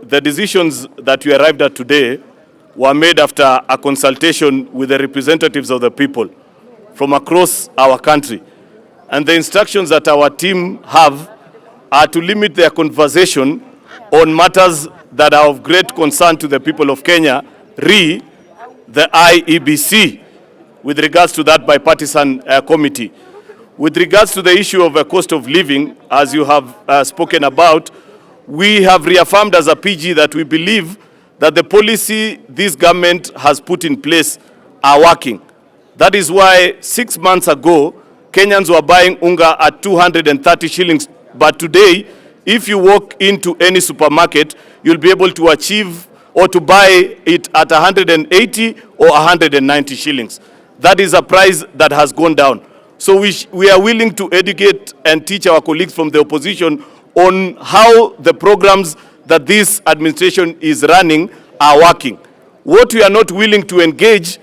the decisions that we arrived at today were made after a consultation with the representatives of the people from across our country. And the instructions that our team have are to limit their conversation on matters that are of great concern to the people of Kenya, the IEBC, with regards to that bipartisan committee. With regards to the issue of a cost of living, as you have spoken about, we have reaffirmed as a PG that we believe that the policy this government has put in place are working. That is why 6 months ago, Kenyans were buying unga at 230 shillings. But today, if you walk into any supermarket, you'll be able to achieve or to buy it at 180 or 190 shillings. That is a price that has gone down. So we are willing to educate and teach our colleagues from the opposition on how the programs that this administration is running are working. What we are not willing to engage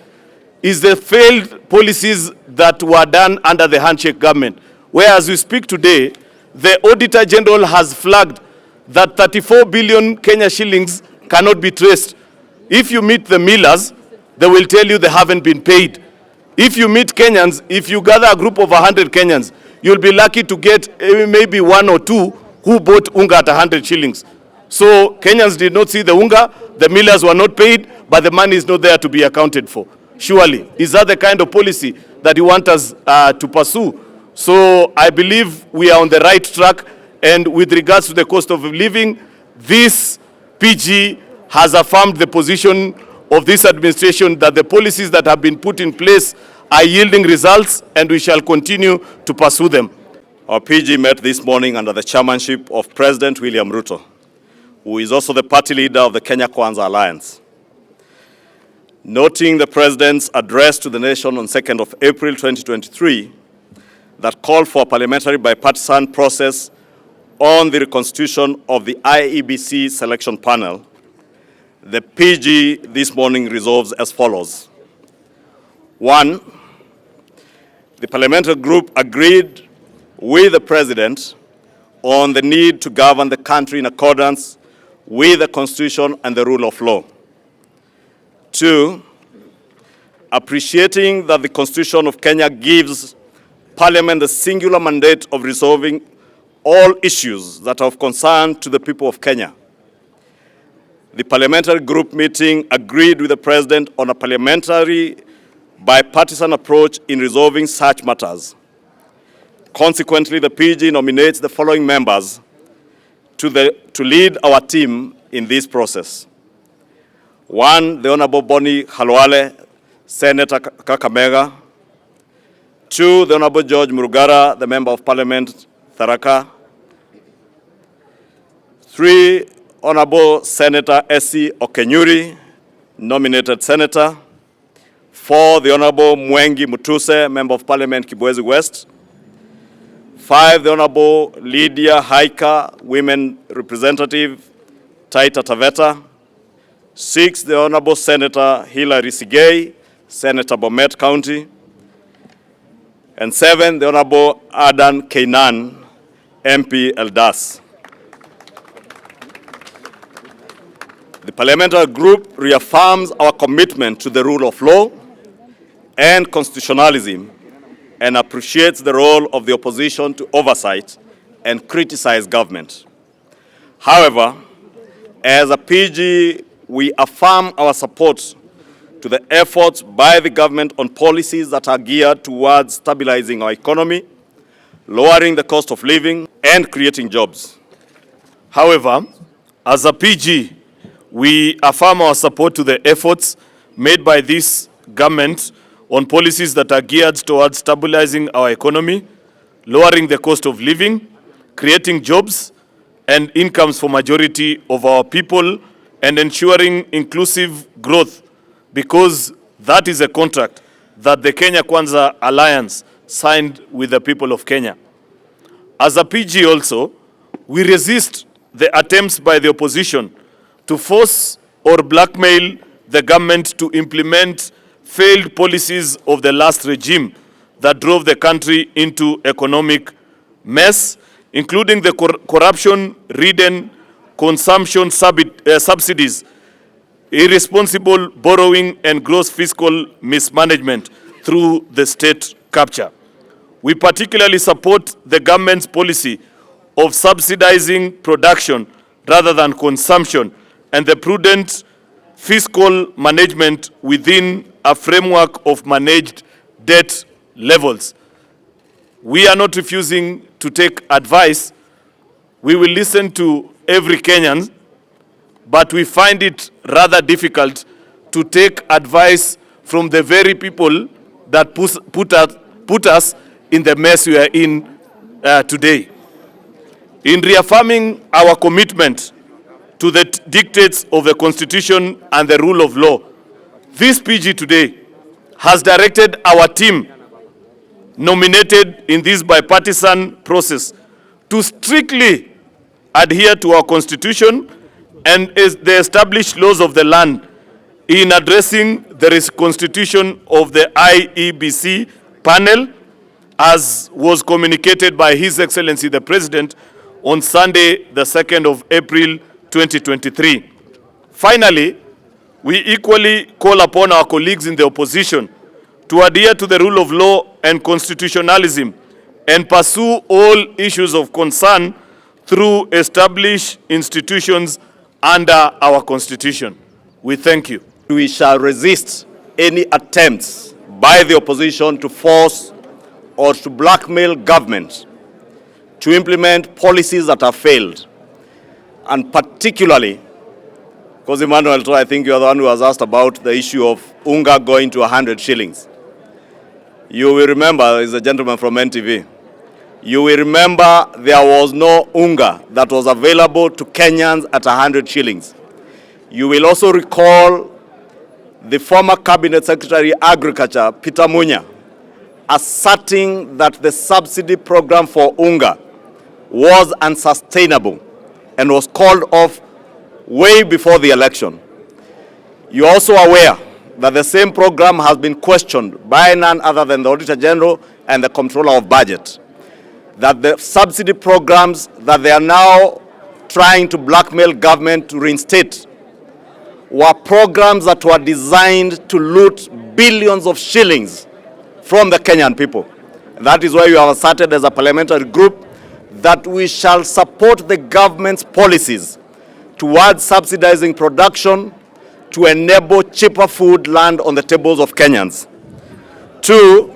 is the failed policies that were done under the handshake government, where as we speak today, the Auditor General has flagged that 34 billion Kenya shillings cannot be traced. If you meet the millers, they will tell you they haven't been paid. If you meet Kenyans, if you gather a group of 100 Kenyans, you'll be lucky to get maybe 1 or 2 who bought unga at 100 shillings. So Kenyans did not see the unga, the millers were not paid, but the money is not there to be accounted for. Surely, is that the kind of policy that you want us to pursue? So I believe we are on the right track, and with regards to the cost of living, this PG has affirmed the position of this administration that the policies that have been put in place are yielding results, and we shall continue to pursue them. Our PG met this morning under the chairmanship of President William Ruto, who is also the party leader of the Kenya Kwanza Alliance. Noting the President's address to the nation on 2nd of April 2023 that called for a parliamentary bipartisan process on the reconstitution of the IEBC selection panel, the PG this morning resolves as follows. 1, the parliamentary group agreed with the President on the need to govern the country in accordance with the Constitution and the rule of law. 2, appreciating that the Constitution of Kenya gives Parliament the singular mandate of resolving all issues that are of concern to the people of Kenya. The parliamentary group meeting agreed with the President on a parliamentary bipartisan approach in resolving such matters. Consequently, the PG nominates the following members to lead our team in this process. 1, the Honorable Boni Khalwale, Senator Kakamega. 2, the Honorable George Murugara, the Member of Parliament, Tharaka. 3, Honorable Senator S.C. Okenyuri, nominated Senator. 4, the Honorable Mwengi Mutuse, Member of Parliament, Kibwezi West. 5, the Honorable Lydia Haika, Women Representative, Taita Taveta. 6, the Honorable Senator Hilary Sigei, Senator Bomet County. And 7, the Honorable Adan Keinan, MP Eldas. The parliamentary group reaffirms our commitment to the rule of law and constitutionalism and appreciates the role of the opposition to oversight and criticize government. However, as a PG, we affirm our support to the efforts by the government on policies that are geared towards stabilizing our economy, lowering the cost of living, and creating jobs. However, as a PG, we affirm our support to the efforts made by this government on policies that are geared towards stabilizing our economy, lowering the cost of living, creating jobs and incomes for majority of our people, and ensuring inclusive growth, because that is a contract that the Kenya Kwanza Alliance signed with the people of Kenya. As a PG also, we resist the attempts by the opposition to force or blackmail the government to implement failed policies of the last regime that drove the country into economic mess, including the corruption-ridden consumption subsidies, irresponsible borrowing, and gross fiscal mismanagement through the state capture. We particularly support the government's policy of subsidizing production rather than consumption and the prudent fiscal management within a framework of managed debt levels. We are not refusing to take advice. We will listen to every Kenyan, but we find it rather difficult to take advice from the very people that put us in the mess we are in today. In reaffirming our commitment to the dictates of the Constitution and the rule of law, this PG today has directed our team nominated in this bipartisan process to strictly adhere to our Constitution and the established laws of the land in addressing the reconstitution of the IEBC panel, as was communicated by His Excellency the President on Sunday, the 2nd of April 2023. Finally, we equally call upon our colleagues in the opposition to adhere to the rule of law and constitutionalism and pursue all issues of concern through established institutions under our Constitution. We thank you. We shall resist any attempts by the opposition to force or to blackmail government to implement policies that have failed. And particularly, because Emmanuel, I think you are the one who has asked about the issue of unga going to 100 shillings. You will remember, there's a gentleman from NTV, you will remember there was no unga that was available to Kenyans at 100 shillings. You will also recall the former Cabinet Secretary Agriculture, Peter Munya, asserting that the subsidy program for unga was unsustainable and was called off way before the election. You're also aware that the same program has been questioned by none other than the Auditor General and the Comptroller of Budget. That the subsidy programs that they are now trying to blackmail government to reinstate were programs that were designed to loot billions of shillings from the Kenyan people. And that is why we have asserted as a parliamentary group that we shall support the government's policies towards subsidizing production to enable cheaper food land on the tables of Kenyans. Two,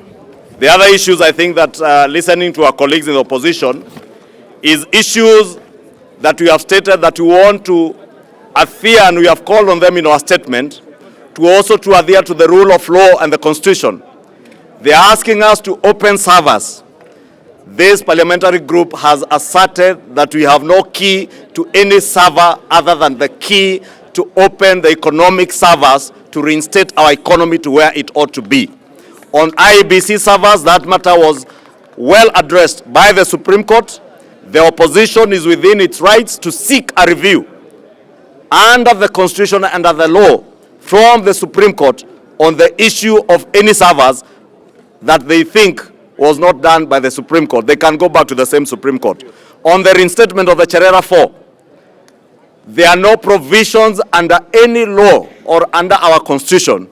the other issues I think that listening to our colleagues in the opposition is issues that we have stated that we want to adhere, and we have called on them in our statement, to also to adhere to the rule of law and the Constitution. They are asking us to open servers. This parliamentary group has asserted that we have no key to any server other than the key to open the economic servers to reinstate our economy to where it ought to be. On IEBC servers, that matter was well addressed by the Supreme Court. The opposition is within its rights to seek a review under the Constitution and under the law from the Supreme Court on the issue of any servers that they think was not done by the Supreme Court. They can go back to the same Supreme Court. On the reinstatement of the Cherera 4, there are no provisions under any law or under our Constitution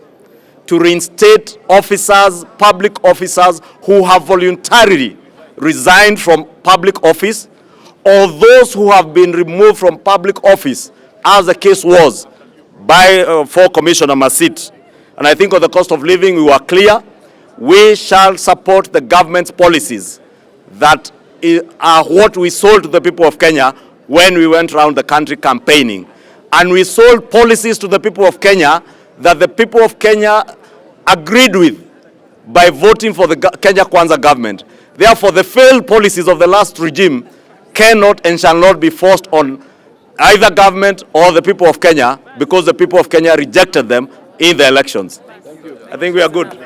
to reinstate officers, public officers who have voluntarily resigned from public office, or those who have been removed from public office, as the case was by for Commissioner Masit. And I think on the cost of living, we were clear. We shall support the government's policies that are what we sold to the people of Kenya when we went around the country campaigning. And we sold policies to the people of Kenya that the people of Kenya agreed with by voting for the Kenya Kwanza government. Therefore, the failed policies of the last regime cannot and shall not be forced on either government or the people of Kenya, because the people of Kenya rejected them in the elections. I think we are good.